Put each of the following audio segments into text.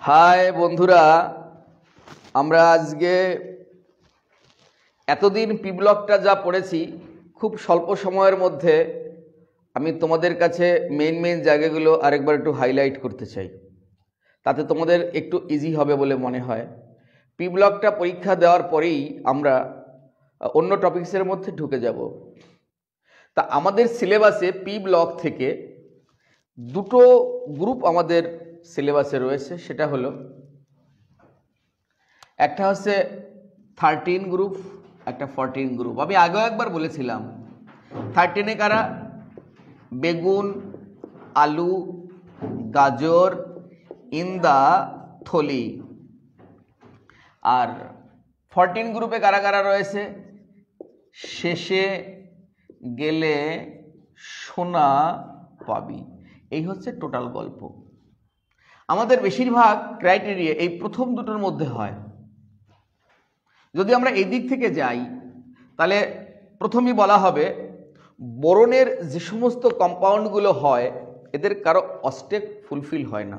High বন্ধুরা, আমরা আজকে এতদিন পি ব্লকটা যা পড়েছি খুব স্বল্প সময়ের মধ্যে আমি তোমাদের কাছে মেইন জায়গাগুলো আরেকবার একটু হাইলাইট করতে চাই, তাতে তোমাদের একটু ইজি হবে বলে মনে হয়। পি ব্লকটা পরীক্ষা দেওয়ার পরেই আমরা অন্য টপিকসের মধ্যে ঢুকে যাব। তা আমাদের সিলেবাসে পি ব্লক থেকে দুটো গ্রুপ আমাদের সিলেবাসে রয়েছে, সেটা হলো একটা হচ্ছে 13 গ্রুপ, একটা 14 গ্রুপ। আমি আগেও একবার বলেছিলাম 13-এ কারা? বেগুন, আলু, গাজর ইন দা থলি। আর 14 গ্রুপে কারা কারা রয়েছে? শেষে গেলে সোনা পাবি। এই হচ্ছে টোটাল গল্প। আমাদের বেশিরভাগ ক্রাইটেরিয়া এই প্রথম দুটোর মধ্যে হয়। যদি আমরা এই দিক থেকে যাই তাহলে প্রথমেই বলা হবে বোরনের যে সমস্ত কম্পাউন্ডগুলো হয় এদের কারো অস্টেক ফুলফিল হয় না,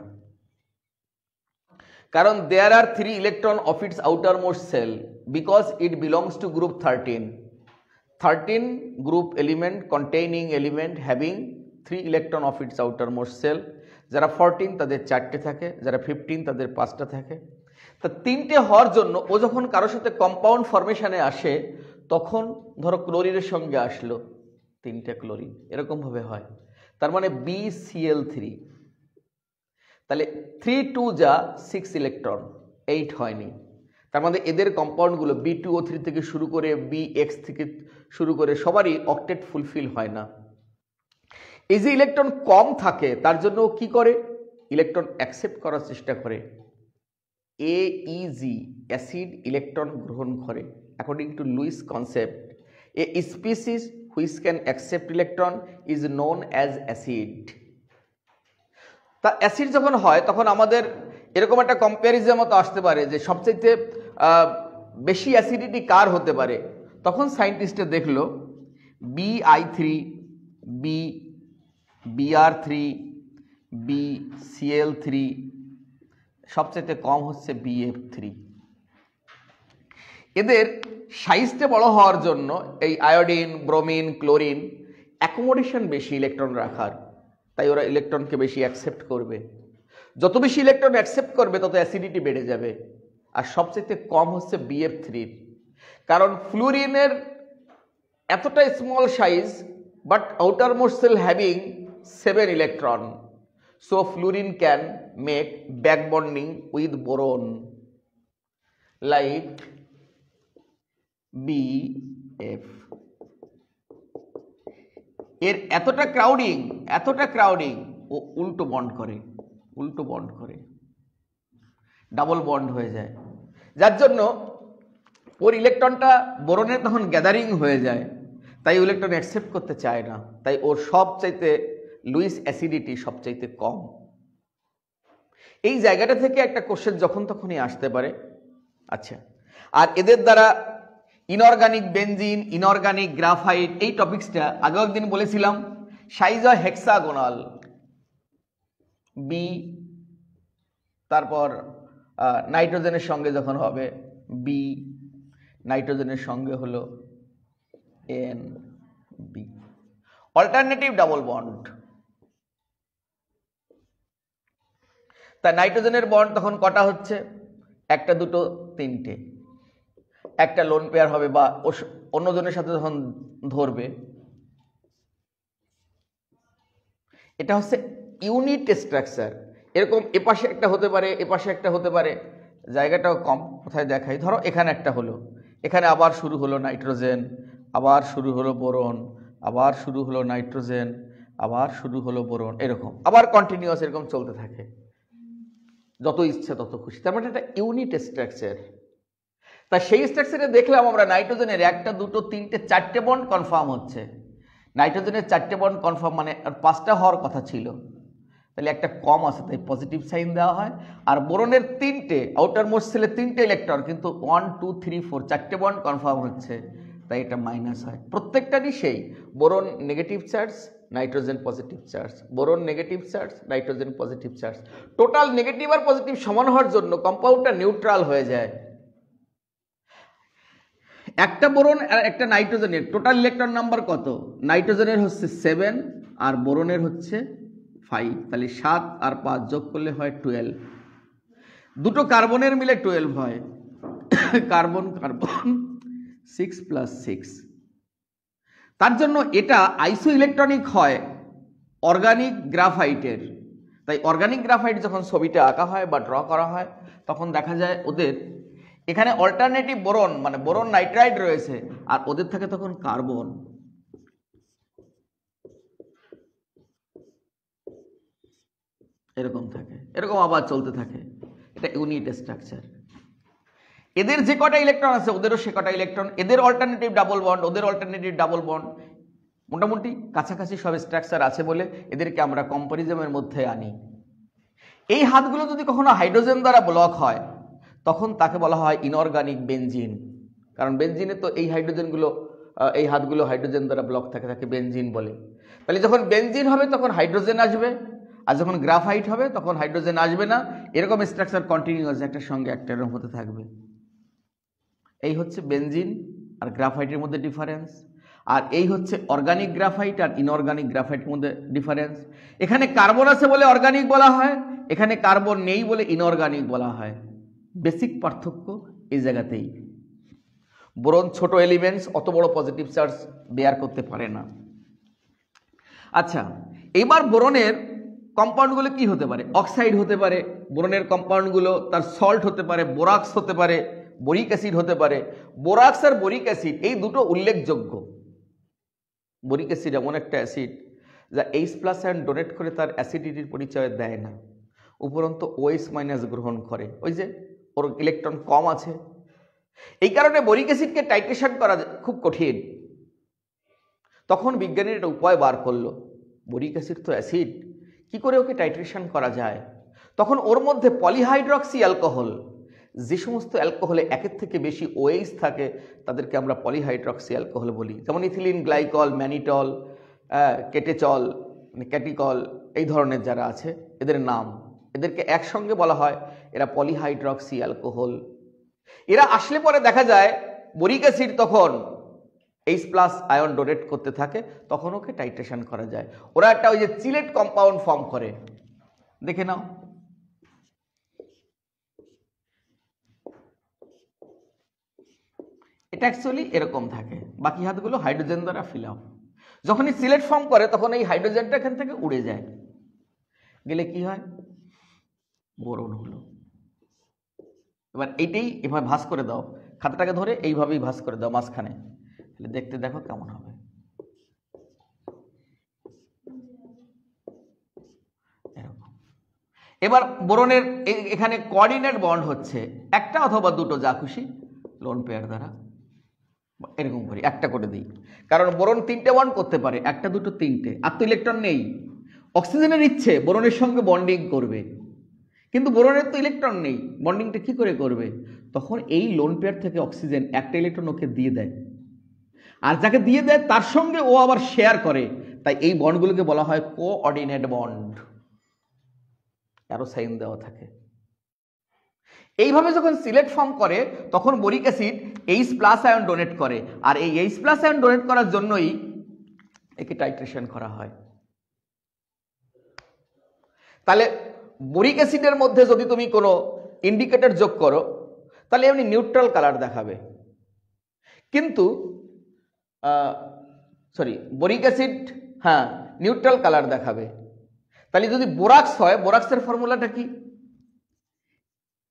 কারণ there are 3 electron of its outermost shell because it belongs to group 13 group element containing element having 3 electron of its outermost shell. যারা 14 তাদের 4টে থাকে, যারা 15 তাদের 5টা থাকে। তা 3টে হওয়ার জন্য ও যখন কারোর সাথে কম্পাউন্ড ফরমেশনে আসে তখন ধরো ক্লোরিনের সঙ্গে আসলো 3টে ক্লোরিন, এরকমভাবে হয়। তার মানে BCl3, তাহলে 3 2 যা 6 ইলেকট্রন, 8 হয়নি। তার মানে এদের কম্পাউন্ডগুলো B2O3 থেকে শুরু করে BX থেকে শুরু করে সবারই অক্টেট ফুলফিল হয় না। এই যে ইলেকট্রন কম থাকে তার জন্য কি করে? ইলেকট্রন অ্যাকসেপ্ট করার চেষ্টা করে। AEG অ্যাসিড ইলেকট্রন গ্রহণ করে। According to Lewis concept, a species which can accept electron is known as acid. তা অ্যাসিড যখন হয় তখন আমাদের এরকম একটা কম্প্যারিজন মতো আসতে পারে যে সবচেয়ে বেশি অ্যাসিডিটি কার হতে পারে। তখন সায়েন্টিস্টে দেখলো BI3, BR3, BCl3, সবচেয়ে কম হচ্ছে BF3। এদের সাইজটা বড় হওয়ার জন্য এই আয়োডিন, ব্রোমিন, ক্লোরিন অ্যাকোমোডেশন বেশি ইলেকট্রন রাখার, তাই ওরা ইলেকট্রনকে বেশি অ্যাকসেপ্ট করবে। যত বেশি ইলেকট্রন অ্যাকসেপ্ট করবে তত অ্যাসিডিটি বেড়ে যাবে। আর সবচেয়ে কম হচ্ছে BF3, কারণ ফ্লুরিনের এতটা small size but outermost shell having 7 electron, so fluorine can make back bonding with boron like BF। এর এতটা ক্রাউডিং ও উল্টো বন্ড করে ডাবল বন্ড হয়ে যায়, যার জন্য ওর ইলেকট্রনটা বোরনে তখন গ্যাদারিং হয়ে যায়, তাই ইলেকট্রন অ্যাকসেপ্ট করতে চায় না। তাই ওর সবচাইতে লুইস অ্যাসিডিটি সবচাইতে কম। এই জায়গাটা থেকে একটা কোশ্চেন যখন তখনই আসতে পারে। আচ্ছা, আর এদের দ্বারা ইনঅর্গানিক বেনজিন, ইনঅর্গানিক গ্রাফাইট, এই টপিক্সটা আগেও একদিন বলেছিলাম। সাইজ হয় হেক্সাগোনাল, বি, তারপর নাইট্রোজেনের সঙ্গে যখন হবে বি, নাইট্রোজেনের সঙ্গে হলো NB, অল্টারনেটিভ ডাবল বন্ড। তা নাইট্রোজেনের বন্ড তখন কটা হচ্ছে? একটা, দুটো, 3টে। একটা লোন পেয়ার হবে বা অন্যজনের সাথে যখন ধরবে, এটা হচ্ছে ইউনিট স্ট্রাকচার। এরকম এপাশে একটা হতে পারে, এপাশে একটা হতে পারে, জায়গাটাও কম। কোথায় দেখাই? ধরো এখানে একটা হলো, এখানে আবার শুরু হলো নাইট্রোজেন, আবার শুরু হলো বোরন, আবার শুরু হলো নাইট্রোজেন, আবার শুরু হলো বোরন, এরকম আবার কন্টিনিউয়াস এরকম চলতে থাকে, যত ইচ্ছে তত খুশি। তার মানে এটা ইউনিট স্ট্রাকচার। তা সেই স্ট্রাকচারে দেখলাম আমরা নাইট্রোজেনের 1টা, 2টো, 3টে, 4টে বন্ড কনফার্ম হচ্ছে। নাইট্রোজেনের 4টে বন্ড কনফার্ম মানে আর 5টা হওয়ার কথা ছিল, তাহলে একটা কম আছে, তাই পজিটিভ সাইন দেওয়া হয়। আর বোরনের 3টে, আউটারমোস্ট সেলে 3টে ইলেকট্রন, কিন্তু 1 2 3 4 4টে বন্ড কনফার্ম হচ্ছে, তাই এটা মাইনাস হয়। প্রত্যেকটারই সেই boron negative charge, nitrogen positive charge, boron negative charge, nitrogen positive charge. Total negative আর পজিটিভ সমান হওয়ার জন্য কম্পাউন্ডটা নিউট্রাল হয়ে যায়। একটা বোরন আর একটা নাইট্রোজেনের টোটাল ইলেকট্রন নাম্বার কত? নাইট্রোজেনের হচ্ছে 7 আর বোরনের হচ্ছে 5, তাহলে 7 আর 5 যোগ করলে হয় 12। দুটো কার্বনের মিলে 12 হয়। Carbon carbon 6 + 6। তার জন্য এটা আইসো ইলেকট্রনিক হয় অর্গানিক গ্রাফাইটের। তাই অর্গানিক গ্রাফাইট যখন ছবিটা আঁকা হয় বা ড্র করা হয় তখন দেখা যায় ওদের এখানে অল্টারনেটিভ বোরন মানে বোরন নাইট্রাইড রয়েছে আর ওদের থাকে তখন কার্বন। এরকম থাকে, এরকম আবার চলতে থাকে। এটা ইউনিট স্ট্রাকচার। এদের যে কটা ইলেকট্রন আছে ওদেরও সে কটা ইলেকট্রন, এদের অল্টারনেটিভ ডাবল বন্ড, ওদের অল্টারনেটিভ ডাবল বন্ড, মোটামুটি কাছাকাছি সব স্ট্রাকচার আছে বলে এদেরকে আমরা কম্পারিজমের মধ্যে আনি। এই হাতগুলো যদি কখনো হাইড্রোজেন দ্বারা ব্লক হয় তখন তাকে বলা হয় ইনঅর্গানিক বেনজিন। কারণ বেনজিনে তো এই হাইড্রোজেনগুলো, এই হাতগুলো হাইড্রোজেন দ্বারা ব্লক থাকে, তাকে বেনজিন বলে। তাহলে যখন বেনজিন হবে তখন হাইড্রোজেন আসবে, আর যখন গ্রাফাইট হবে তখন হাইড্রোজেন আসবে না। এরকম স্ট্রাকচার কন্টিনিউয়াস একটার সঙ্গে একটা এরকম হতে থাকবে। এই হচ্ছে বেনজিন আর গ্রাফাইটের মধ্যে ডিফারেন্স। আর এই হচ্ছে অর্গানিক গ্রাফাইট আর ইনঅর্গানিক গ্রাফাইটের মধ্যে ডিফারেন্স। এখানে কার্বন আছে বলে অর্গানিক বলা হয়, এখানে কার্বন নেই বলে ইনঅর্গানিক বলা হয়। বেসিক পার্থক্য এই জায়গাতেই। বোরন ছোট এলিমেন্টস, অত বড় পজিটিভ চার্জ বেয়ার করতে পারে না। আচ্ছা, এবার বোরনের কম্পাউন্ডগুলো কি হতে পারে? অক্সাইড হতে পারে বোরনের কম্পাউন্ডগুলো, তার সল্ট হতে পারে, বোরাক্স হতে পারে, বোরিক অ্যাসিড হতে পারে। বোরাক্স আর বোরিক অ্যাসিড এই দুটো উল্লেখযোগ্য। বোরিক অ্যাসিড এমন একটা অ্যাসিড যা H+ আয়ন ডোনেট করে তার অ্যাসিডিটির পরিচয় দেয় না, উপরন্তু OH- গ্রহণ করে। ওই যে ওর ইলেকট্রন কম আছে, এই কারণে বোরিক অ্যাসিডকে টাইট্রেশন করা খুব কঠিন। তখন বিজ্ঞানীরা একটা উপায় বার করলো, বোরিক অ্যাসিড তো অ্যাসিড, কি করে ওকে টাইট্রেশন করা যায়? তখন ওর মধ্যে পলিহাইড্রক্সি অ্যালকোহল, যে সমস্ত অ্যালকোহলে একের থেকে বেশি OH থাকে তাদেরকে আমরা পলিহাইড্রক্সি অ্যালকোহল বলি। যেমন ইথিলিন গ্লাইকল, ম্যানিটল, কেটেচল, ক্যাটিকল, এই ধরনের যারা আছে এদের নাম, এদেরকে একসঙ্গে বলা হয় এরা পলিহাইড্রক্সি অ্যালকোহল। এরা আসলে পরে দেখা যায় বোরিক অ্যাসিড তখন H+ আয়ন ডোনেট করতে থাকে, তখন ওকে টাইট্রেশন করা যায়। ওরা একটা ওই যে চিলেট কম্পাউন্ড ফর্ম করে, দেখে নাও। এটা অ্যাকচুয়ালি এরকম থাকে, বাকি হাতগুলো হাইড্রোজেন দ্বারা ফিল আপ। যখনই সিলেট ফর্ম করে তখন এই হাইড্রোজেনটা এখান থেকে উড়ে যায়, গেলে কি হয়? বোরন হলো। এবার এইটাই এভাবে ভাঁজ করে দাও, খাতাটাকে ধরে এইভাবেই ভাঁজ করে দাও মাঝখানে, তাহলে দেখতে দেখো কেমন হবে। এরকম। এবার বোরনের এখানে কোঅর্ডিনেট বন্ড হচ্ছে একটা অথবা দুটো, যা খুশি, লোন পেয়ার দ্বারা এরকম করি, একটা করে দিই। কারণ বোরন 3টে বন্ড করতে পারে, একটা দুটো 3টে। আর তো ইলেকট্রন নেই, অক্সিজেনের ইচ্ছে বোরনের সঙ্গে বন্ডিং করবে, কিন্তু বোরনের তো ইলেকট্রন নেই, বন্ডিংটা কি করে করবে? তখন এই লোন পেয়ার থেকে অক্সিজেন একটা ইলেকট্রন ওকে দিয়ে দেয়, আর যাকে দিয়ে দেয় তার সঙ্গে ও আবার শেয়ার করে। তাই এই বন্ডগুলোকে বলা হয় কোঅর্ডিনেট বন্ড, অ্যারো সাইন দেওয়া থাকে। এইভাবে যখন সিলেট ফর্ম করে তখন boric acid H+ ion donate করে, আর এই H+ আয়ন ডোনেট করার জন্যই একে টাইট্রেশন করা হয়। তাহলে বোরিক অ্যাসিডের মধ্যে যদি তুমি কোনো ইন্ডিকেটর যোগ করো তাহলে এমনি নিউট্রাল কালার দেখাবে, কিন্তু বোরিক অ্যাসিড নিউট্রাল কালার দেখাবে। তাহলে যদি বোরাক্স হয়, বোরাক্সের ফর্মুলাটা কি?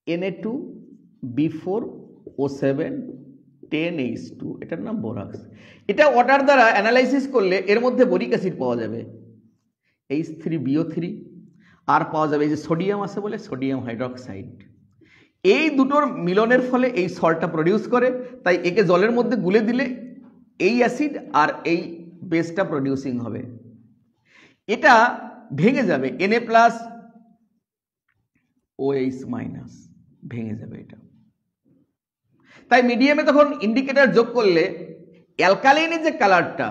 Na2B4O7 10H2, এটার নাম বোরাক্স। এটা ওয়াটার দ্বারা অ্যানালাইসিস করলে এর মধ্যে বোরিক অ্যাসিড পাওয়া যাবে, H3BO3, আর পাওয়া যাবে এই যে সোডিয়াম আছে বলে সোডিয়াম হাইড্রক্সাইড। এই দুটোর মিলনের ফলে এই সল্টটা প্রডিউস করে, তাই একে জলের মধ্যে গুলে দিলে এই অ্যাসিড আর এই বেসটা প্রডিউসিং হবে। এটা ভেঙে যাবে, Na+OH- ভেঙে যাবে এটা। তাই মিডিয়ামে তখন ইন্ডিকেটর যোগ করলে অ্যালকালাইনের যে কালারটা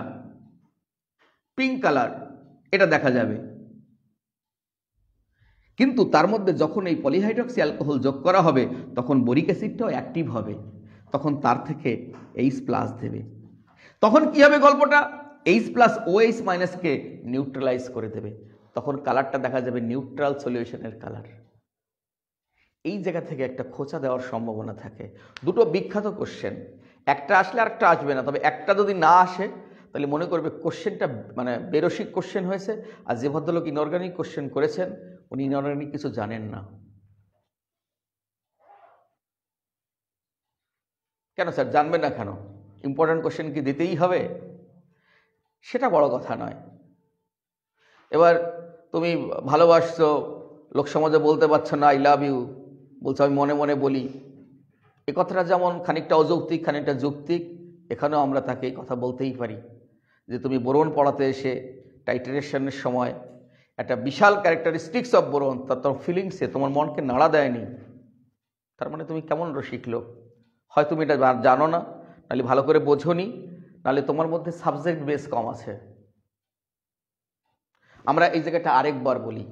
পিঙ্ক কালার, এটা দেখা যাবে। কিন্তু তার মধ্যে যখন এই পলিহাইড্রক্সি অ্যালকোহল যোগ করা হবে তখন বোরিক অ্যাসিডটাও অ্যাক্টিভ হবে, তখন তার থেকে H+ দেবে। তখন কি হবে গল্পটা, H+ OH- কে নিউট্রালাইজ করে দেবে, তখন কালারটা দেখা যাবে নিউট্রাল সলিউশনের কালার। এই জায়গা থেকে একটা খোঁচা দেওয়ার সম্ভাবনা থাকে। দুটো বিখ্যাত কোশ্চেন, একটা আসলে আরেকটা আসবে না, তবে একটা যদি না আসে তাহলে মনে করবে কোশ্চেনটা মানে বেরসিক কোশ্চেন হয়েছে, আর যে ভদ্রলোক ইনঅর্গানিক কোশ্চেন করেছেন উনি ইনঅর্গানিক কিছু জানেন না। কেন স্যার জানবেন না কেন? ইম্পর্টেন্ট কোশ্চেন কি দিতেই হবে? সেটা বড় কথা নয়। এবার তুমি ভালোবাসছো, লোক সমাজে বলতে পারছো না আই লাভ ইউ, বলছো আমি মনে মনে বলি, এ কথাটা যেমন খানিকটা অযৌক্তিক খানিকটা যৌক্তিক, এখানেও আমরা তাকে এই কথা বলতেই পারি যে তুমি বোরন পড়াতে এসে টাইট্রেশনের সময় একটা বিশাল ক্যারেক্টারিস্টিক্স অফ বোরন তার ফিলিংসে তোমার মনকে নাড়া দেয়নি, তার মানে তুমি কেমন রসিক লোক? হয় তুমি এটা জানো না, নাহলে ভালো করে বোঝোনি, নাহলে তোমার মধ্যে সাবজেক্ট বেস কম আছে। আমরা এই জায়গাটা আরেকবার বলি,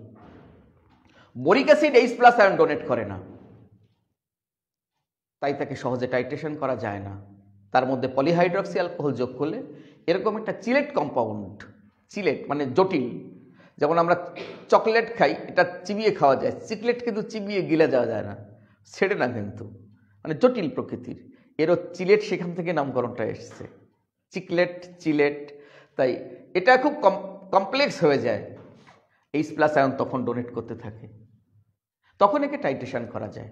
boric acid H+ ion donate করে না, তাই তাকে সহজে টাইট্রেশন করা যায় না। তার মধ্যে পলিহাইড্রক্সি অ্যালকোহল যোগ করলে এরকম একটা চিলেট কম্পাউন্ড, চিলেট মানে জটিল, যেমন আমরা চকলেট খাই এটা চিবিয়ে খাওয়া যায়, চিকলেট কিন্তু চিবিয়ে গিলে যাওয়া যায় না, ছেড়ে না, কিন্তু মানে জটিল প্রকৃতির, এরও চিলেট সেখান থেকে নামকরণটা এসছে, চিকলেট চিলেট। তাই এটা খুব কমপ্লেক্স হয়ে যায়, H+ আয়ন তখন ডোনেট করতে থাকে, তখন একে টাইট্রেশন করা যায়।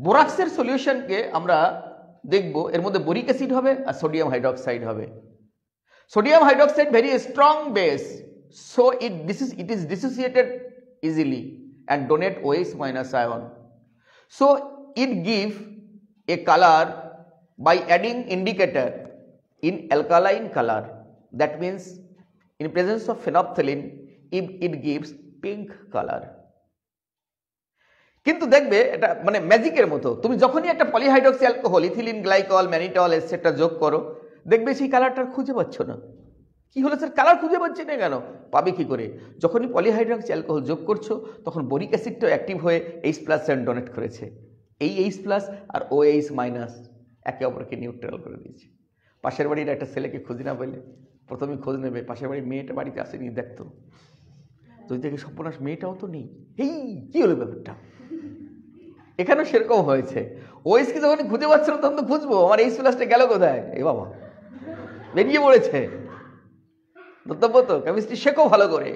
বোরাক্সের সলিউশনকে আমরা দেখব, এর মধ্যে বোরিক অ্যাসিড হবে আর সোডিয়াম হাইড্রক্সাইড হবে। Sodium hydroxide very strong base, so it is dissociated easily and donate OH- ion, so it give a color by adding indicator in alkaline color, that means in presence of phenolphthalein it gives pink color। কিন্তু দেখবে এটা মানে ম্যাজিকের মতো, তুমি যখনই একটা polyhydroxy alcohol ethylene glycol mannitol etcetera যোগ করো, দেখবে সেই কালারটা খুঁজে পাচ্ছ না। কি হলো স্যার, কালার খুঁজে পাচ্ছি না কেন? পাবে কি করে? যখনই পলিহাইড্রক্সি অ্যালকোহল যোগ করছো তখন বোরিক অ্যাসিডটাও অ্যাক্টিভ হয়ে H+ আয়ন ডোনেট করেছে, এই H+ আর OH- একে অপরকে নিউট্রাল করে দিয়েছে। পাশের বাড়ির একটা ছেলেকে খুঁজে না পেলে প্রথমে খোঁজ নেবে পাশের বাড়ির মেয়েটা বাড়িতে আসেনি দেখতো, যদি দেখে সর্বনাশ মেয়েটাও তো নেই, এই কি হলো ব্যাপারটা? এখানেও সেরকম হয়েছে, OH কি যখন খুঁজে পাচ্ছ না তখন তো খুঁজবো আমার H+টা গেল কোথায়, এ বাবা বেরিয়ে পড়েছে। দত্তব্য তো কেমিস্ট্রি শেখো ভালো করে।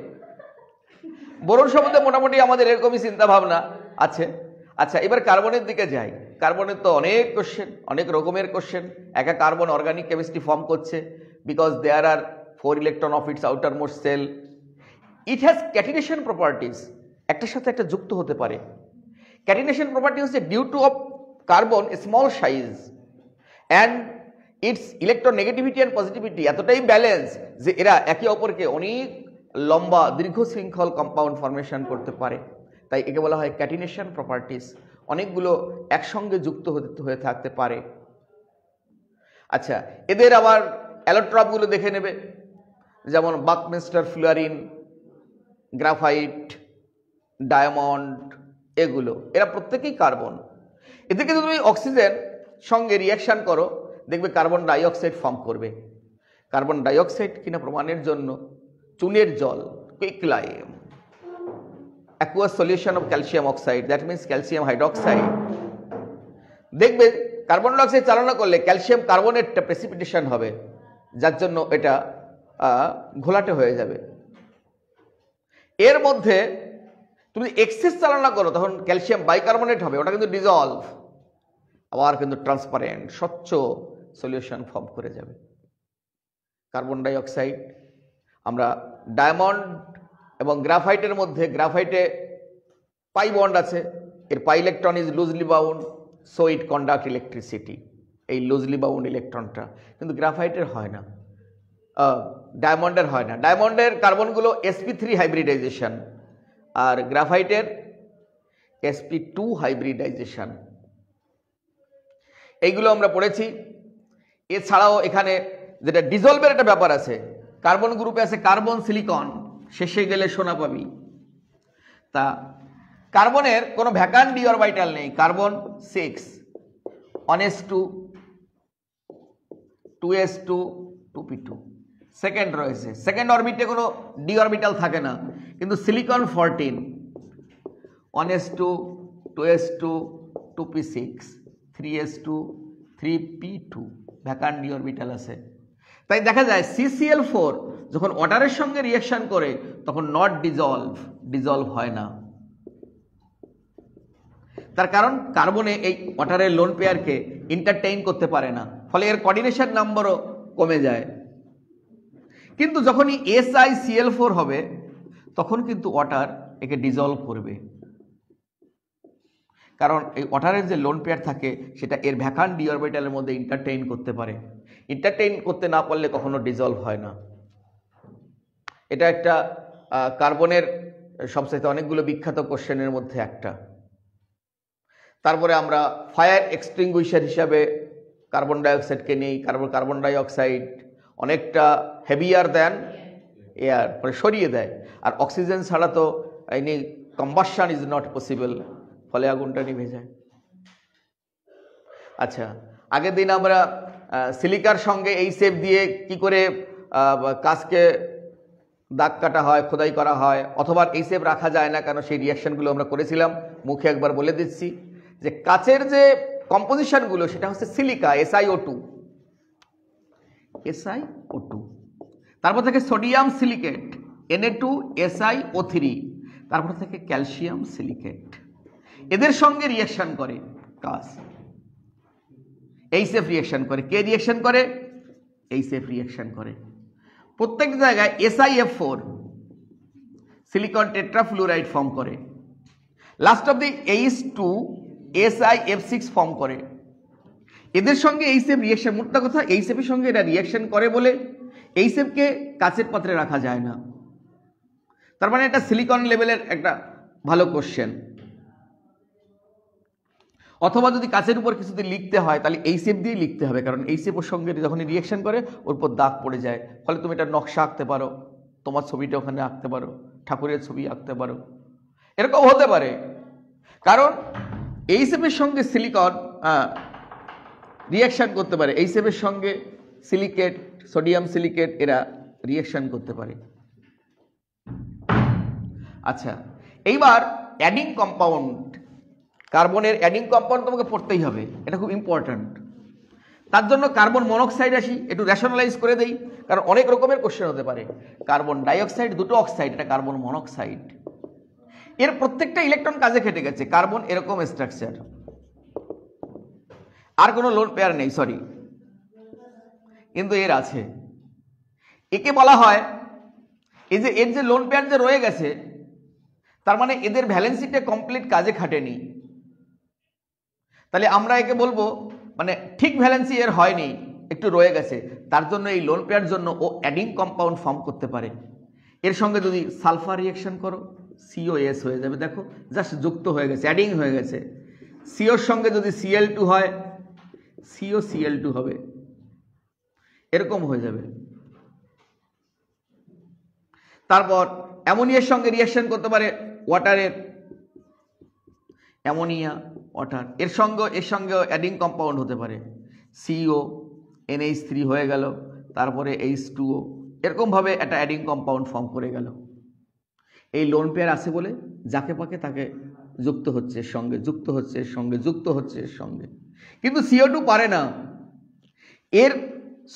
বোরন সম্বন্ধে মোটামুটি আমাদের এরকমই চিন্তা ভাবনা আছে। আচ্ছা, এবার কার্বনের দিকে যাই। কার্বনের তো অনেক কোশ্চেন, অনেক রকমের কোশ্চেন। একা কার্বন অর্গানিক কেমিস্ট্রি ফর্ম করছে because there are 4 electron of its outer most shell. It has catenation properties, একটার সাথে একটা যুক্ত হতে পারে। ক্যাটিনেশন প্রপার্টি হচ্ছে due to of carbon small size and its electronegativity and positivity এতটাই ব্যালেন্স যে এরা একে অপরকে অনেক লম্বা দীর্ঘ শৃঙ্খল কম্পাউন্ড ফরমেশন করতে পারে, তাই একে বলা হয় ক্যাটিনেশন প্রপার্টিস। অনেকগুলো একসঙ্গে যুক্ত হয়ে থাকতে পারে। আচ্ছা, এদের আবার অ্যালোট্রপগুলো দেখে নেবে, যেমন বাকমিনস্টার ফ্লুয়ারিন, গ্রাফাইট, ডায়মন্ড, এগুলো এরা প্রত্যেকেই কার্বন। এদেরকে যদি তুমি অক্সিজেন সঙ্গে রিয়াকশান করো দেখবে কার্বন ডাইঅক্সাইড ফর্ম করবে। কার্বন ডাইঅক্সাইড কিনা প্রমাণের জন্য চুনের জল, কুইকলাইম, aqueous solution of calcium oxide, that means calcium hydroxide, দেখবে কার্বন ডাইঅক্সাইড চালনা করলে ক্যালসিয়াম কার্বনেটটা প্রেসিপিটেশন হবে, যার জন্য এটা ঘোলাটে হয়ে যাবে। এর মধ্যে তুমি এক্সেস চালনা করো তখন ক্যালসিয়াম বাইকার্বনেট হবে, ওটা কিন্তু ডিজলভ, আবার কিন্তু ট্রান্সপারেন্ট স্বচ্ছ সলিউশন ফর্ম করে যাবে। কার্বন ডাইঅক্সাইড আমরা ডায়মন্ড এবং গ্রাফাইটের মধ্যে, গ্রাফাইটে পাই বন্ড আছে, এর pi electron is loosely bound, so it conduct electricity, এই লুজলি বাউন্ড ইলেকট্রনটা কিন্তু গ্রাফাইটের হয় না, ডায়মন্ডের হয় না। ডায়মন্ডের কার্বনগুলো sp3 হাইব্রিডাইজেশন আর গ্রাফাইটের sp2 হাইব্রিডাইজেশন, এইগুলো আমরা পড়েছি। এছাড়াও এখানে যেটা ডিজলভের একটা ব্যাপার আছে, কার্বন গ্রুপে আছে কার্বন সিলিকন, শেষে গেলে সোনা পাবি। তা কার্বনের কোনো ভ্যাকান্ট ডি অরবিটাল নেই, carbon 6 1s2 2s2 2p2 second রয়েছে, সেকেন্ড অরবিটে কোনো ডি অরবিটাল থাকে না। কিন্তু silicon 14 1s2 2s2 2p6 3s2 3p2 vacant D orbital আছে। তাই দেখা যায় CCl4 যখন ওয়াটারের সঙ্গে রিঅ্যাকশন করে তখন নট ডিজলভ হয় না। তার কারণ কার্বনে এই ওয়াটারের লোন পেয়ারকে এন্টারটেইন করতে পারে না, ফলে এর কোঅর্ডিনেশন নাম্বারও কমে যায়। কিন্তু যখনই SiCl4 হবে তখন কিন্তু ওয়াটার একে ডিজলভ করবে, কারণ এই ওয়াটারের যে লোন পেয়ার থাকে সেটা এর ভ্যাকান্ট ডি অরবিটালের মধ্যে এন্টারটেইন করতে পারে। এন্টারটেইন করতে না পারলে কখনো ডিজলভ হয় না। এটা একটা কার্বনের সবচেয়ে অনেকগুলো বিখ্যাত কোশ্চেনের মধ্যে একটা। তারপরে আমরা ফায়ার এক্সটিংগুইশার হিসাবে কার্বন ডাইঅক্সাইডকে নেই। কার্বন ডাইঅক্সাইড অনেকটা হেভিয়ার দ্যান এয়ার, ফলে সরিয়ে দেয়। আর অক্সিজেন ছাড়া তো any combustion is not possible, ফলে আগুনটা নিভে যায়। আচ্ছা, আগের দিন আমরা সিলিকার সঙ্গে এই শেপ দিয়ে কি করে কাঁচকে দাগ কাটা হয়, খোদাই করা হয়, অথবা এই শেপ রাখা যায় না কেন, সেই রিয়াকশনগুলো আমরা করেছিলাম। মুখে একবার বলে দিচ্ছি যে কাচের যে কম্পোজিশনগুলো সেটা হচ্ছে সিলিকা SiO2, তারপর থেকে সোডিয়াম সিলিকেট Na2SiO3, তারপর থেকে ক্যালসিয়াম সিলিকেট। এদের সঙ্গে রিয়াকশন করে কাচ, এই সেফ রিয়াকশন করে। কে রিয়াকশন করে? এই সেফ রিয়াকশন করে। প্রত্যেক জায়গায় SiF4 সিলিকন টেট্রাফ্লুরাইড ফর্ম করে। Last of the H2 SiF6 form করে। এদের সঙ্গে এই সেফ রিয়াকশন, মোটটা কথা এই সেফের সঙ্গে এটা রিয়াকশন করে বলে এই সেফকে কাচের পাত্রে রাখা যায় না। তার মানে এটা সিলিকন লেভেলের একটা ভালো কোশ্চেন। অথবা যদি কাচের উপর কিছু যদি লিখতে হয় তাহলে এই সেপ দিয়ে লিখতে হবে, কারণ এই সেপের সঙ্গে যখন রিয়াকশন করে ওর উপর দাগ পড়ে যায়, ফলে তুমি এটা নকশা আঁকতে পারো, তোমার ছবিটা ওখানে আঁকতে পারো, ঠাকুরের ছবি আঁকতে পারো, এরকম হতে পারে। কারণ এই সেপের সঙ্গে সিলিকন রিয়াকশন করতে পারে, এই সেপের সঙ্গে সিলিকেট, সোডিয়াম সিলিকেট এরা রিয়াকশন করতে পারে। আচ্ছা, এইবার অ্যাডিং কম্পাউন্ড, কার্বনের অ্যাডিং কম্পাউন্ড তোমাকে পড়তেই হবে, এটা খুব ইম্পর্ট্যান্ট। তার জন্য কার্বন মনোক্সাইড আসি, একটু রেশনালাইজ করে দেই, কারণ অনেক রকমের কোশ্চেন হতে পারে। কার্বন ডাইঅক্সাইড দুটো অক্সাইড, এটা কার্বন মনোক্সাইড। এর প্রত্যেকটা ইলেকট্রন কাজে খেটে গেছে। কার্বন এরকম স্ট্রাকচার, আর কোনো লোন পেয়ার নেই, সরি, কিন্তু এর আছে। একে বলা হয়, এই যে এর যে লোন পেয়ার যে রয়ে গেছে, তার মানে এদের ভ্যালেন্সিটা কমপ্লিট কাজে খাটেনি। তাহলে আমরা একে বলবো মানে ঠিক ভ্যালেন্সি এর হয়নি, একটু রয়ে গেছে। তার জন্য এই লোন পেয়ার জন্য ও অ্যাডিং কম্পাউন্ড ফর্ম করতে পারে। এর সঙ্গে যদি সালফার রিয়াকশন করো COS হয়ে যাবে, দেখো জাস্ট যুক্ত হয়ে গেছে, অ্যাডিং হয়ে গেছে। সিওর সঙ্গে যদি Cl2 হয় COCl2 হবে, এরকম হয়ে যাবে। তারপর অ্যামোনিয়ার সঙ্গে রিয়াকশন করতে পারে ওয়াটারের, অ্যামোনিয়া ওয়াটার, এর সঙ্গে অ্যাডিং কম্পাউন্ড হতে পারে। CO NH3 হয়ে গেল, তারপরে H2O, এরকমভাবে একটা অ্যাডিং কম্পাউন্ড ফর্ম করে গেল। এই লোন পেয়ার আছে বলে যাকে পাকে তাকে যুক্ত হচ্ছে এর সঙ্গে, যুক্ত হচ্ছে এর সঙ্গে, যুক্ত হচ্ছে এর সঙ্গে। কিন্তু CO2 পারে না। এর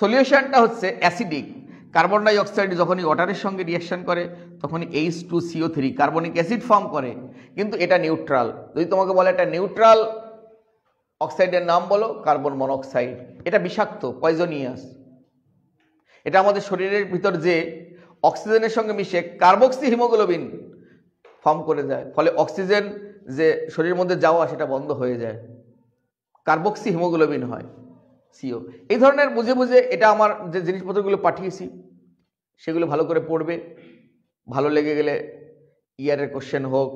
সলিউশনটা হচ্ছে অ্যাসিডিক। কার্বন ডাইঅক্সাইড যখনই ওয়াটারের সঙ্গে রিয়াকশন করে তখনই H2CO3 কার্বনিক অ্যাসিড ফর্ম করে, কিন্তু এটা নিউট্রাল। যদি তোমাকে বলে এটা নিউট্রাল অক্সাইডের নাম বলো, কার্বন মনোক্সাইড। এটা বিষাক্ত, পয়জনিয়াস। এটা আমাদের শরীরের ভিতর যে অক্সিজেনের সঙ্গে মিশে কার্বক্সি হিমোগ্লোবিন ফর্ম করে যায়, ফলে অক্সিজেন যে শরীরের মধ্যে যাওয়া সেটা বন্ধ হয়ে যায়, কার্বক্সি হিমোগ্লোবিন হয় CO। এই ধরনের বুঝে বুঝে এটা আমার যে জিনিসপত্রগুলো পাঠিয়েছি সেগুলো ভালো করে পড়বে। ভালো লেগে গেলে ইয়ারের কোশ্চেন হোক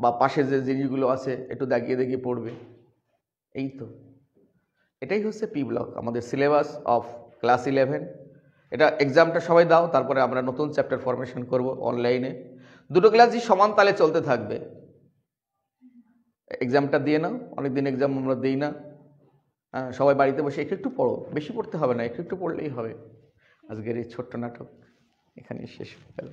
বা পাশে যে জিনিসগুলো আছে একটু দেখিয়ে দেখিয়ে পড়বে। এই তো, এটাই হচ্ছে P ব্লক, আমাদের সিলেবাস অফ ক্লাস 11। এটা এক্সামটা সবাই দাও, তারপরে আমরা নতুন চ্যাপ্টার ফরমেশন করব অনলাইনে। দুটো ক্লাসই সমান তালে চলতে থাকবে। এক্সামটা দিয়ে নাও, অনেকদিন এক্সাম আমরা দিই না। সবাই বাড়িতে বসে একটু একটু পড়ো, বেশি পড়তে হবে না, একটু একটু পড়লেই হবে। আজকের এই ছোট্ট নাটক এখানেই শেষ হয়ে গেল।